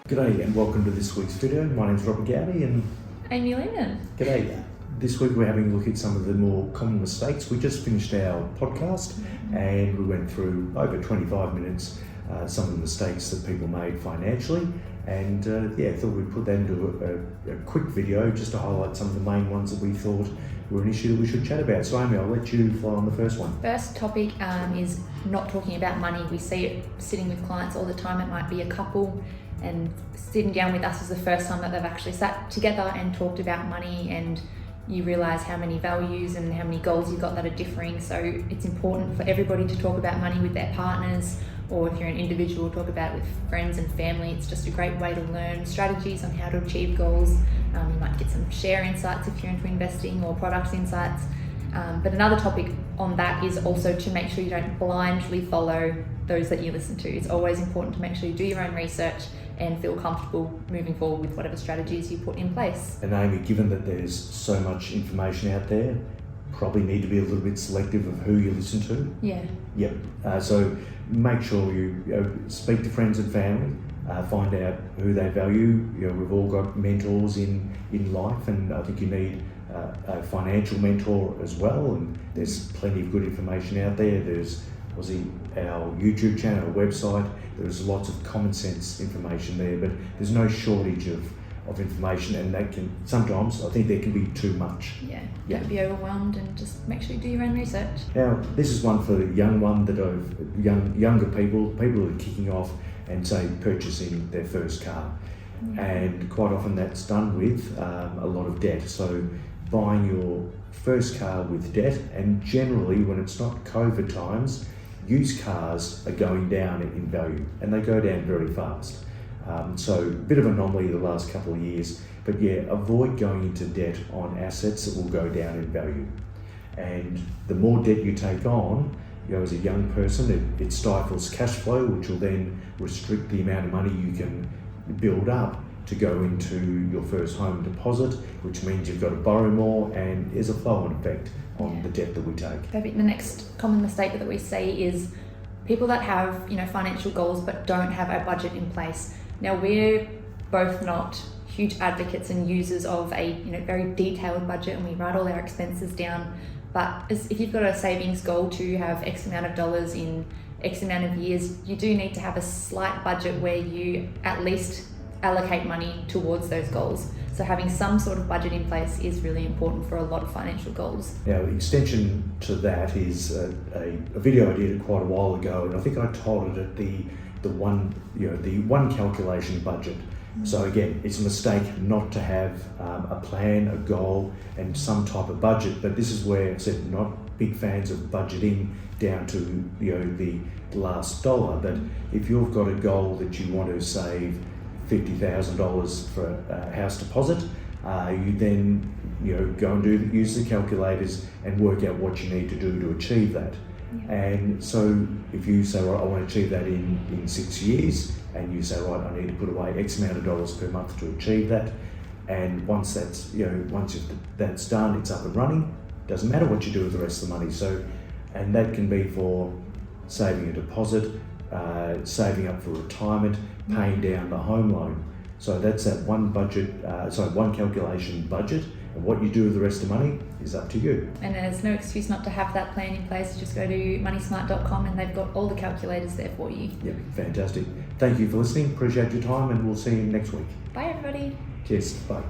G'day and welcome to this week's video. My name's Robert Gowdy and Amy Lehman. G'day. This week we're having a look at some of the more common mistakes. We just finished our podcast and we went through over 25 minutes some of the mistakes that people made financially, and thought we'd put that into a quick video just to highlight some of the main ones that we thought were an issue that we should chat about. So Amy, I'll let you fly on the first one. First topic is not talking about money. We see it sitting with clients all the time. It might be a couple and sitting down with us is the first time that they've actually sat together and talked about money, and you realise how many values and how many goals you've got that are differing. So it's important for everybody to talk about money with their partners, or if you're an individual, talk about it with friends and family. It's just a great way to learn strategies on how to achieve goals. You might get some share insights if you're into investing, or product insights. But another topic on that is also to make sure you don't blindly follow those that you listen to. It's always important to make sure you do your own research and feel comfortable moving forward with whatever strategies you put in place. And Amy, given that there's so much information out there, probably need to be a little bit selective of who you listen to. Yeah. Yep. So make sure you speak to friends and family, find out who they value. We've all got mentors in life, and I think you need a financial mentor as well. And there's plenty of good information out there. There's our YouTube channel, our website. There's lots of common sense information there, but there's no shortage of information, and that can sometimes, I think there can be too much. Yeah. Don't be overwhelmed, and just make sure you do your own research. Now, this is one for the younger people who are kicking off and say purchasing their first car. Yeah. And quite often that's done with a lot of debt. So buying your first car with debt, and generally when it's not COVID times, used cars are going down in value, and they go down very fast. So a bit of an anomaly the last couple of years, but yeah, avoid going into debt on assets that will go down in value. And the more debt you take on, as a young person, it stifles cash flow, which will then restrict the amount of money you can build up to go into your first home deposit, which means you've got to borrow more, and there's a flow-on effect on the debt that we take. Perfect. The next common mistake that we see is people that have financial goals but don't have a budget in place. Now, we're both not huge advocates and users of a very detailed budget, and we write all our expenses down. But if you've got a savings goal to have X amount of dollars in X amount of years, you do need to have a slight budget where you at least allocate money towards those goals. So having some sort of budget in place is really important for a lot of financial goals. Now, the extension to that is a video I did quite a while ago, and I think I titled it the one calculation budget. So again, it's a mistake not to have a plan, a goal, and some type of budget. But this is where I said not big fans of budgeting down to the last dollar. But if you've got a goal that you want to save $50,000 for a house deposit, you then go and use the calculators and work out what you need to do to achieve that. Yeah. And so if you say, right, I want to achieve that in 6 years, and you say, right, I need to put away X amount of dollars per month to achieve that, and once that's that's done, it's up and running. Doesn't matter what you do with the rest of the money. So, and that can be for saving a deposit, saving up for retirement, paying down the home loan. So that's that one calculation budget, and what you do with the rest of the money is up to you. And there's no excuse not to have that plan in place. Just go to moneysmart.com and they've got all the calculators there for you. Yep, fantastic. Thank you for listening. Appreciate your time, and we'll see you next week. Bye everybody. Cheers. Bye.